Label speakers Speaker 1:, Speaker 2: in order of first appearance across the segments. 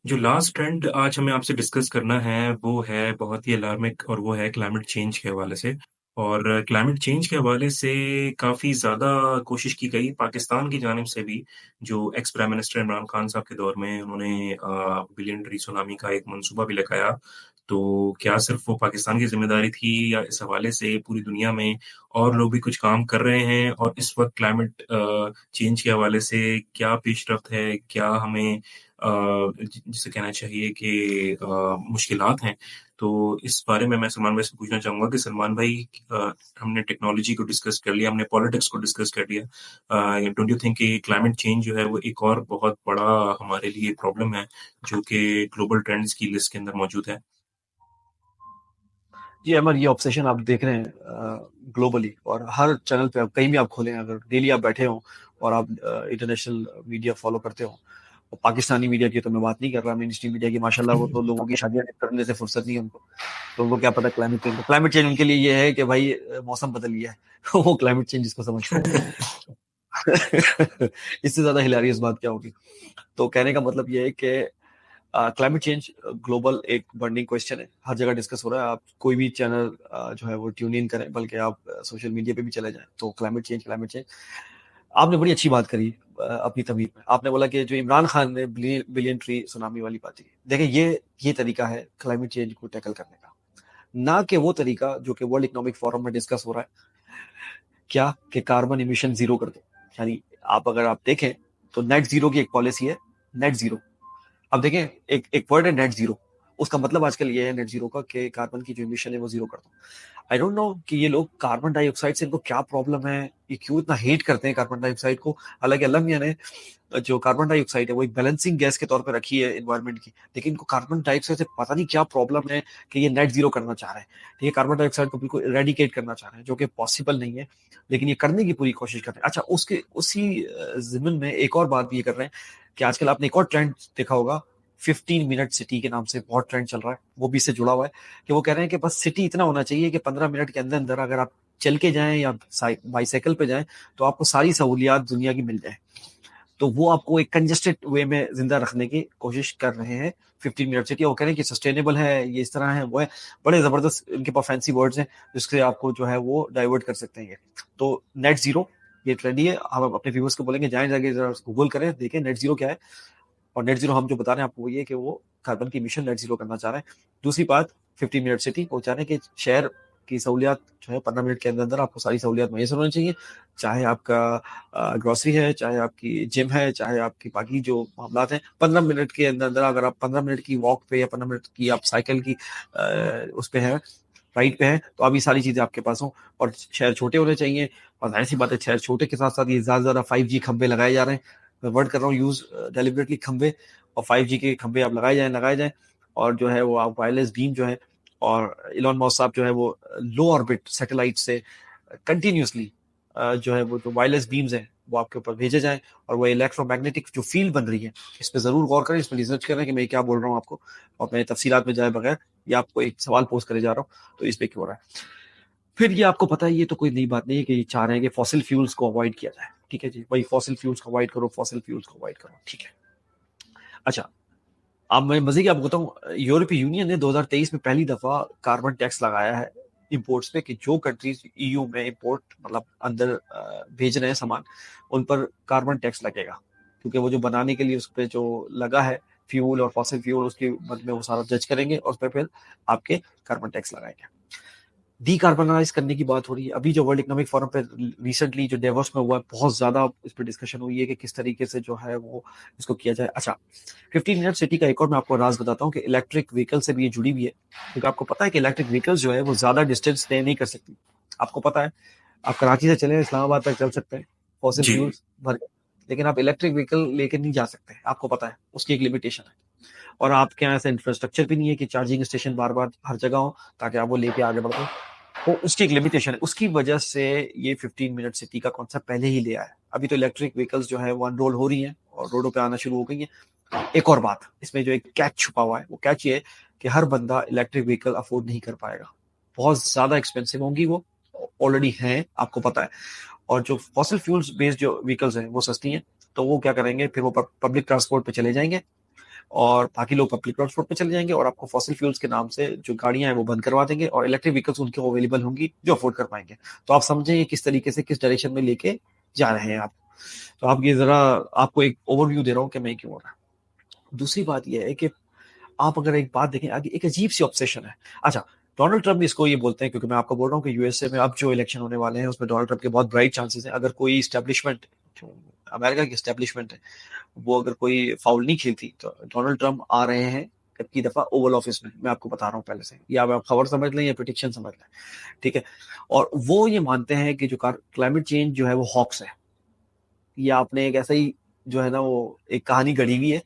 Speaker 1: जो last trend आज हमें आपसे डिस्कस करना है, वो है बहुत ही अलार्मिक और वो है क्लाइमेट चेंज के हवाले से। और क्लाइमेट चेंज के हवाले से काफ़ी ज़्यादा कोशिश की गई पाकिस्तान की जानिब से भी, जो ex prime minister Imran Khan साहब के दौर में उन्होंने बिलियन ट्री सुनामी का एक मंसूबा भी लगाया। तो क्या सिर्फ़ वो पाकिस्तान की ज़िम्मेदारी थी या इस हवाले से पूरी दुनिया में और लोग भी कुछ काम कर रहे हैं? और इस वक़्त क्लाइमेट चेंज के हवाले से क्या पेशरफ्त है? क्या हमें जिसे कहना चाहिए कि मुश्किलात हैं। तो इस बारे में मैं सलमान भाई से पूछना चाहूँगा कि सलमान भाई हमने टेक्नोलॉजी को डिस्कस कर लिया, हमने पॉलिटिक्स को डिस्कस कर लिया। डोंट यू थिंक कि क्लाइमेट चेंज जो है वो एक और बहुत बड़ा हमारे लिए प्रॉब्लम है, जो कि ग्लोबल ट्रेंड्स की लिस्ट के अंदर मौजूद है?
Speaker 2: जी अमर, ये ऑब्सेशन आप देख रहे हैं ग्लोबली, और हर चैनल पे आप कहीं भी आप खोलें, अगर डेली आप बैठे हो और आप इंटरनेशनल मीडिया फॉलो करते हो, और पाकिस्तानी मीडिया की तो मैं बात नहीं कर रहा, मेन स्ट्रीम मीडिया की, माशाल्लाह वो तो लोगों की शादियां करने से फुर्सत नहीं है उनको। तो उनको क्या पता क्लाइमेट चेंज उनके लिए ये है कि भाई मौसम बदल गया है वो क्लाइमेट चेंज इसको समझते हैं। इससे ज्यादा हिलेरियस बात क्या होगी। तो कहने का मतलब ये है कि क्लाइमेट चेंज ग्लोबल एक बर्निंग क्वेश्चन है, हर जगह डिस्कस हो रहा है। आप कोई भी चैनल जो है वो ट्यून इन करें, बल्कि आप सोशल मीडिया पे भी चले जाएं, तो क्लाइमेट चेंज। आपने बड़ी अच्छी बात करी अपनी तमीज में। आपने बोला कि जो इमरान खान ने बिलियन ट्री सुनामी वाली बात की, देखिए ये तरीका है क्लाइमेट चेंज को टैकल करने का, ना कि वो तरीका जो कि वर्ल्ड इकोनॉमिक फोरम में डिस्कस हो रहा है, क्या कि कार्बन इमिशन जीरो कर दो। यानी अगर आप देखें, तो नेट जीरो की एक पॉलिसी है, नेट जीरो। अब देखें, एक एक वर्ड है नेट जीरो, उसका मतलब आजकल ये है नेट जीरो का कि कार्बन की जो इमिशन है वो जीरो कर दो। आई डोंट नो कि ये लोग कार्बन डाइऑक्साइड से इनको क्या प्रॉब्लम है, ये क्यों इतना हेट करते हैं कार्बन डाइऑक्साइड को। हालांकि अल्लाह मियां ने जो कार्बन डाइऑक्साइड है वो एक बैलेंसिंग गैस के तौर पे रखी है एनवायरनमेंट की, लेकिन इनको कार्बन डाइऑक्साइड से पता नहीं क्या प्रॉब्लम है कि ये नेट जीरो करना चाह रहे हैं। ठीक है, कार्बन डाइऑक्साइड को बिल्कुल इरेडिकेट करना चाह रहे हैं, जो कि पॉसिबल नहीं है, लेकिन ये करने की पूरी कोशिश कर रहे हैं। अच्छा, उसके उसी जिम्न में एक और बात भी ये कर रहे हैं कि आजकल आपने एक और ट्रेंड देखा होगा, 15 मिनट सिटी के नाम से बहुत ट्रेंड चल रहा है, वो भी इससे जुड़ा हुआ है। कि वो कह रहे हैं कि बस सिटी इतना होना चाहिए कि 15 मिनट के अंदर अंदर अगर आप चल के जाएं या बाईसाइकिल पे जाएं, तो आपको सारी सहूलियात दुनिया की मिल जाए। तो वो आपको एक कंजेस्टेड वे में जिंदा रखने की कोशिश कर रहे हैं। 15 मिनट सिटी, वो कह रहे हैं कि सस्टेनेबल है, ये इस तरह है, वो है। बड़े जबरदस्त इनके पास फैंसी वर्ड्स हैं जिससे आपको जो है वो डाइवर्ट कर सकते हैं ये। तो नेट जीरो ये ट्रेंडी है। हम अपने व्यूवर्स को बोलेंगे, जाएं जाके जरा गूगल करें, देखें नेट जीरो क्या है। और नेट जीरो हम जो बता रहे हैं आपको वो ये कि वो कार्बन की इमिशन नेट जीरो करना चाह रहे हैं। दूसरी बात, 15 मिनट सिटी, वो चाह रहे हैं कि शहर की सहूलियात जो है 15 मिनट के अंदर अंदर आपको सारी सहूलियात मैसर होनी चाहिए। चाहे आपका ग्रोसरी है, चाहे आपकी जिम है, चाहे आपकी बाकी जो मामला हैं, 15 मिनट के अंदर अंदर अगर आप 15 मिनट की वॉक पे या 15 मिनट की आप साइकिल की उस पे है, राइट पे है, तो अब ये सारी चीजें आपके पास हो। और शहर छोटे होने चाहिए। और जाहिर सी बात है, शहर छोटे के साथ साथ ये ज्यादा से ज्यादा 5G खंबे लगाए जा रहे हैं। मैं वर्ड कर रहा हूँ यूज डेलिबरेटली, खंबे। और 5G के खंबे आप लगाए जाएं। और जो है वो आप वायरलेस बीम जो है, और इलॉन मस्क साहब जो है वो लो ऑर्बिट सैटेलाइट से कंटिन्यूसली जो है वो जो वायरलेस बीम्स हैं वो आपके ऊपर भेजे जाएं। और वो इलेक्ट्रोमैग्नेटिक जो फील्ड बन रही है, इस पर जरूर गौर करें, इस पर रिसर्च करें कि मैं क्या बोल रहा हूँ आपको। और मैं तफसीलात में जाए बगैर ये आपको एक सवाल पोस्ट करे जा रहा हूँ, तो इस पे क्यों हो रहा है। फिर ये आपको पता है, ये तो कोई नई बात नहीं है कि ये चाह रहे हैं कि फॉसिल फ्यूल्स को अवॉइड किया जाए। ठीक है जी, भाई फॉसिल फ्यूल्स को अवॉइड करो, फॉसिल फ्यूल्स को अवॉइड करो, ठीक है। अच्छा, अब मैं मजे की आपको बताऊं, यूरोपीय यूनियन ने 2023 में पहली दफा कार्बन टैक्स लगाया है इंपोर्ट्स पे, कि जो कंट्रीज ईयू में इंपोर्ट मतलब अंदर भेज रहे हैं सामान, उन पर कार्बन टैक्स लगेगा। क्योंकि वो जो बनाने के लिए उस पर जो लगा है फ्यूल और फॉसिल फ्यूल, उसके मद में वो सारा जज करेंगे और उस पर फिर आपके कार्बन टैक्स लगाएंगे। डीकार्बनाइज करने की बात हो रही है। अभी जो वर्ल्ड इकोनॉमिक फोरम पे रिसेंटली जो डेवोस में हुआ है, बहुत ज्यादा इस पर डिस्कशन हुई है कि किस तरीके से जो है वो इसको किया जाए। अच्छा, 15 मिनट सिटी का एक और मैं आपको राज बताता हूँ कि इलेक्ट्रिक व्हीकल से भी ये जुड़ी हुई है। क्योंकि आपको पता है कि इलेक्ट्रिक व्हीकल्स जो है वो ज्यादा डिस्टेंस तय नहीं कर सकती। आपको पता है, आप कराची से चले इस्लामाबाद तक चल सकते हैं फॉसिल
Speaker 1: जी।
Speaker 2: फ्यूल्स भर के, लेकिन आप इलेक्ट्रिक व्हीकल लेकर नहीं जा सकते। आपको पता है उसकी एक लिमिटेशन है। और आपके यहाँ ऐसा इंफ्रास्ट्रक्चर भी नहीं है कि चार्जिंग स्टेशन बार बार हर जगह हो ताकि आप वो लेके आगे बढ़ पाए। तो उसकी एक लिमिटेशन है, उसकी वजह से ये 15 मिनट सिटी का कॉन्सेप्ट पहले ही ले आया। अभी तो इलेक्ट्रिक व्हीकल्स जो है वो अनरोल हो रही हैं और रोडों पे आना शुरू हो गई हैं। एक और बात इसमें जो एक कैच छुपा हुआ है, वो कैच ये है कि हर बंदा इलेक्ट्रिक व्हीकल अफोर्ड नहीं कर पाएगा। बहुत ज्यादा एक्सपेंसिव होंगी वो, ऑलरेडी हैं, आपको पता है। और जो फॉसिल फ्यूल्स बेस्ड जो व्हीकल्स हैं वो सस्ती हैं, तो वो क्या करेंगे, फिर वो पब्लिक ट्रांसपोर्ट पे चले जाएंगे। और बाकी लोग पब्लिक ट्रांसपोर्ट पे चले जाएंगे और आपको फॉसिल फ्यूल्स के नाम से जो गाड़ियां हैं वो बंद करवा देंगे और इलेक्ट्रिक व्हीकल्स उनके अवेलेबल होंगी जो अफोर्ड कर पाएंगे। तो आप समझें ये किस तरीके से किस डायरेक्शन में लेके जा रहे हैं आप। तो आप ये जरा आपको एक ओवरव्यू दे रहा हूँ कि मैं क्यों हो रहा है। दूसरी बात यह है कि आप अगर एक बात देखें आगे, एक अजीब सी ऑब्सेशन है। अच्छा, डोनाल्ड ट्रंप इसको ये बोलते हैं, क्योंकि मैं आपको बोल रहा हूँ कि यूएसए में अब जो इलेक्शन होने वाले हैं उसमें डोनाल्ड ट्रंप के बहुत ब्राइट चांसेस हैं। अगर कोई स्टैब्लिशमेंट, जो अमेरिका की स्टैब्लिशमेंट है, वो अगर कोई फाउल नहीं खेलती तो डोनाल्ड ट्रंप आ रहे हैं की दफा ओवल ऑफिस में। मैं आपको बता रहा हूँ पहले से, या आप खबर समझ लें या प्रिडिक्शन समझ लें, ठीक है। और वो ये मानते हैं कि जो क्लाइमेट चेंज जो है वो हॉक्स है। ये आपने एक ऐसा ही जो है ना वो एक कहानी गढ़ी हुई है।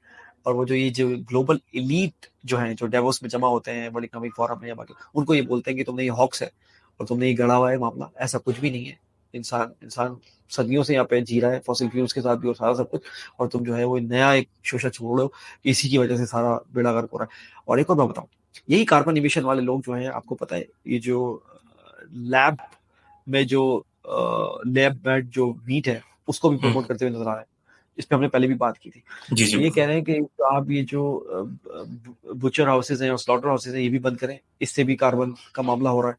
Speaker 2: और वो जो ये जो ग्लोबल एलीट जो है, जो डेवोस में जमा होते हैं वर्ल्ड इकोनॉमिक फोरम में या बाकी, उनको ये बोलते हैं कि तुमने ये हॉक्स है और तुमने ये गढ़ा हुआ है मामला। ऐसा कुछ भी नहीं है। इंसान इंसान सदियों से यहाँ पे जी रहा है फॉसिल फ्यूल्स के साथ भी और सारा सब कुछ। और तुम जो है वो नया एक शोषा छोड़ रहे हो, इसी की वजह से सारा बेड़ा गर्क हो रहा है। और एक और मैं बताऊं, यही कार्बन इमिशन वाले लोग जो है, आपको पता है ये जो लैब में जो लैब मेड जो मीट है उसको भी
Speaker 1: हुँ।
Speaker 2: प्रमोट करते हुए नजर आ रहे हैं। इस पे हमने पहले भी बात की थी।
Speaker 1: जी, जी,
Speaker 2: तो ये
Speaker 1: बिल्कुल।
Speaker 2: कह रहे हैं कि आप ये जो बुचर हाउसेज हैं और स्लॉटर हाउसेज हैं ये भी बंद करें, इससे भी कार्बन का मामला हो रहा है।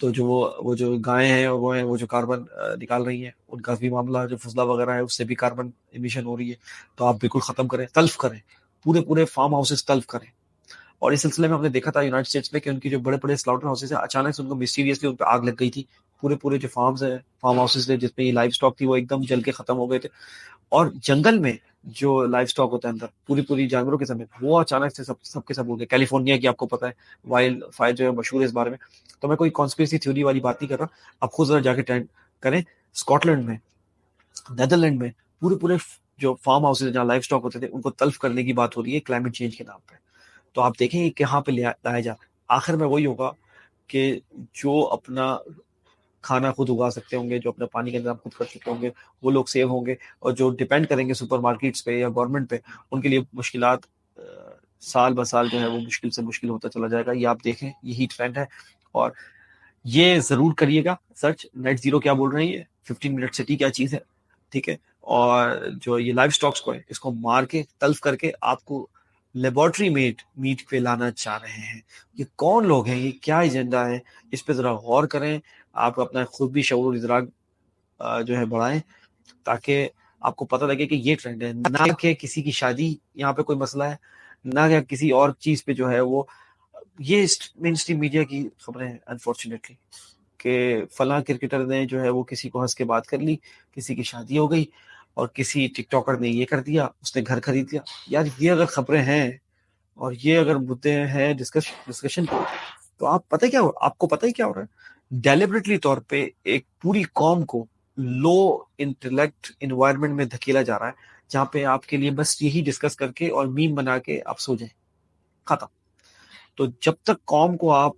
Speaker 2: तो जो वो जो गायें हैं और वो जो कार्बन निकाल रही हैं उनका भी मामला, जो फसला वगैरह है उससे भी कार्बन इमिशन हो रही है। तो आप बिल्कुल खत्म करें, तल्फ करें, पूरे पूरे फार्म हाउसेज तल्फ करें। और इस सिलसिले में हमने देखा था यूनाइटेड स्टेट्स में कि उनकी जो बड़े बड़े स्लाउटर हाउसेज है, अचानक से उनको मिस्टीरियसली उन पर आग लग गई थी। पूरे पूरे जो फार्म्स है, फार्म हाउसेज थे जिसमें ये लाइव स्टॉक थी, वो एकदम जल के खत्म हो गए थे। और जंगल में जो लाइव स्टॉक होता है अंदर, पूरी पूरी जानवरों के समेत, वो अचानक से सबके सब हो गए। कैलिफोर्निया की आपको पता है वाइल्ड फायर जो है मशहूर है इस बारे में। तो मैं कोई कॉन्स्पिरेसी थ्योरी वाली बात नहीं कर रहा, आप खुद जरा जाके ट्रेंड करें। स्कॉटलैंड में, नेदरलैंड में पूरे पूरे जो फार्म हाउसेज जहाँ लाइव स्टॉक होते थे उनको तल्फ करने की बात हो रही है क्लाइमेट चेंज के नाम पे। तो आप देखें कहाँ पे लाया जा, आखिर में वही होगा कि जो अपना खाना खुद उगा सकते होंगे, जो अपना पानी का इंतजाम खुद कर सकते होंगे, वो लोग सेव होंगे। और जो डिपेंड करेंगे सुपरमार्केट्स पे या गवर्नमेंट पे, उनके लिए मुश्किलात साल ब साल जो है वो मुश्किल से मुश्किल होता चला जाएगा। ये आप देखें, यही ट्रेंड है। और ये जरूर करिएगा सर्च, नेट जीरो क्या बोल रहे हैं, ये 15 मिनट सिटी क्या चीज है, ठीक है। और जो ये लाइव स्टॉक्स को है इसको मार के तल्फ करके आपको लेबोरेटरी मेड मीट पे लाना चाह रहे हैं। ये कौन लोग हैं, ये क्या एजेंडा है, इस पे जरा गौर करें। आप अपना खुद भी शऊर इदराक जो है बढ़ाएं, ताकि आपको पता लगे कि ये ट्रेंड है, ना कि किसी की शादी यहाँ पे कोई मसला है, ना कि किसी और चीज पे जो है वो। ये मेन स्ट्रीम मीडिया की खबरें हैं अनफॉर्चुनेटली, कि फला क्रिकेटर ने जो है वो किसी को हंस के बात कर ली, किसी की शादी हो गई, और किसी टिकटॉकर ने ये कर दिया, उसने घर खरीद लिया। यार ये अगर खबरें हैं और ये अगर मुद्दे हैं डिस्कशन के, तो आप पता है क्या हो, आपको पता है क्या हो रहा है, डेलिबरेटली तौर पे एक पूरी कौम को लो इंटेलेक्ट इन्वायरमेंट में धकेला जा रहा है, जहां पे आपके लिए बस यही डिस्कस करके और मीम बना के आप सो जाए, खत्म। तो जब तक कौम को आप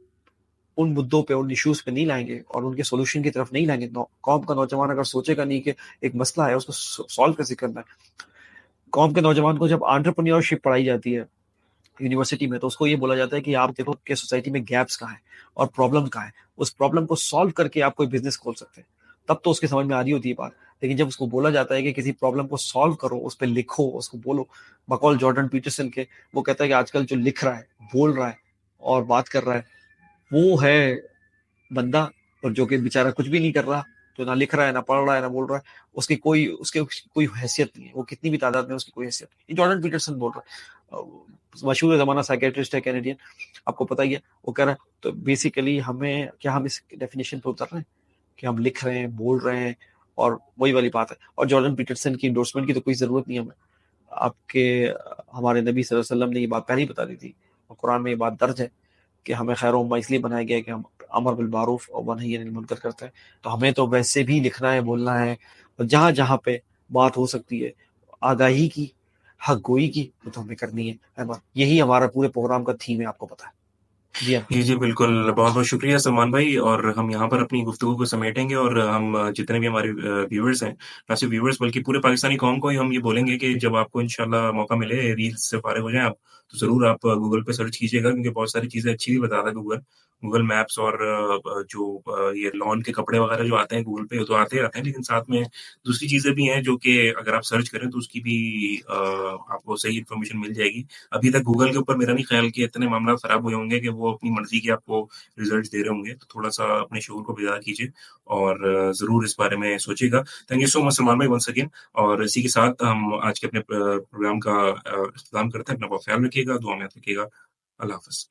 Speaker 2: उन मुद्दों पे, उन इश्यूज पे नहीं लाएंगे और उनके सोल्यूशन की तरफ नहीं लाएंगे, कौम का नौजवान अगर सोचेगा नहीं कि एक मसला है उसको सॉल्व कैसे करना है। कौम के नौजवान को जब एंटरप्रेन्योरशिप पढ़ाई जाती है यूनिवर्सिटी में, तो उसको ये बोला जाता है कि आप देखो कि सोसाइटी में गैप्स कहाँ है और प्रॉब्लम कहाँ है, उस प्रॉब्लम को सॉल्व करके आप कोई बिजनेस खोल सकते हैं। तब तो उसके समझ में आ रही होती है बात। लेकिन जब उसको बोला जाता है कि किसी प्रॉब्लम को सॉल्व करो, उस पर लिखो, उसको बोलो, बकौल जॉर्डन पीटरसन के, वो कहता है कि आजकल जो लिख रहा है, बोल रहा है और बात कर रहा है, वो है बंदा। और जो कि बेचारा कुछ भी नहीं कर रहा, जो ना लिख रहा है, ना पढ़ रहा है, ना बोल रहा है, उसकी कोई उसके कोई हैसियत नहीं है, वो कितनी भी तादाद में, उसकी कोई हैसियत नहीं। ये जॉर्डन पीटरसन बोल रहा है, मशहूर जमाना साइकेट्रिस्ट है कैनेडियन, आपको पता ही है। वो कह रहा है तो बेसिकली हमें क्या, हम इस डेफिनेशन पे उतर रहे हैं कि हम लिख रहे हैं, बोल रहे हैं, और वही वाली बात है। और जॉर्डन पीटरसन की इंडोर्समेंट की तो कोई जरूरत नहीं है हमें। आपके हमारे नबी सल्लल्लाहु अलैहि वसल्लम ने ये बात पहले ही बता दी थी, और कुरान में ये बात दर्ज है कि हमें खैर उम्मा इसलिए बनाया गया है कि हम अमर बिल मारूफ और वनही अनिल मुनकर करते हैं। तो हमें तो वैसे भी लिखना है, बोलना है, और जहां जहां पे बात हो सकती है आगाही की, हक गोई की, वो तो हमें करनी है ना। यही हमारा पूरे प्रोग्राम का थीम है, आपको पता है। जी हाँ।
Speaker 1: जी, जी, बिल्कुल। बहुत-बहुत शुक्रिया सलमान भाई और हम यहाँ पर अपनी गुफ्तगू को समेटेंगे और हम जितने भी हमारे व्यूअर्स हैं, ना सिर्फ व्यूअर्स बल्कि पूरे पाकिस्तानी कौम को ही हम ये बोलेंगे कि जब आपको इंशाल्लाह मौका मिले, रील्स से फारिग हो जाएँ आप, तो ज़रूर आप गूगल पे सर्च कीजिएगा क्योंकि बहुत सारी चीज़ें अच्छी भी बताता है गूगल। गूगल मैप्स और ये लॉन के कपड़े वगैरह जो आते हैं गूगल पे, वो तो आते ही आते हैं, लेकिन साथ में दूसरी चीज़ें भी हैं जो कि अगर आप सर्च करें तो उसकी भी आपको सही इन्फॉर्मेशन मिल जाएगी। अभी तक गूगल के ऊपर मेरा नहीं ख्याल कि इतने मामला खराब हुए होंगे कि वो अपनी मर्ज़ी के आपको रिज़ल्ट्स दे रहे होंगे। तो थोड़ा-सा अपने शऊर को बेदार कीजिए और ज़रूर इस बारे में सोचिएगा। Thank you so much Salman भाई वन्स अगेन और इसी के साथ हम आज के अपने प्रोग्राम का इख्तिताम करते हैं। अपना बहुत ख्याल रखिएगा, दुआ में याद रखिएगा। अल्लाह हाफ़िज़।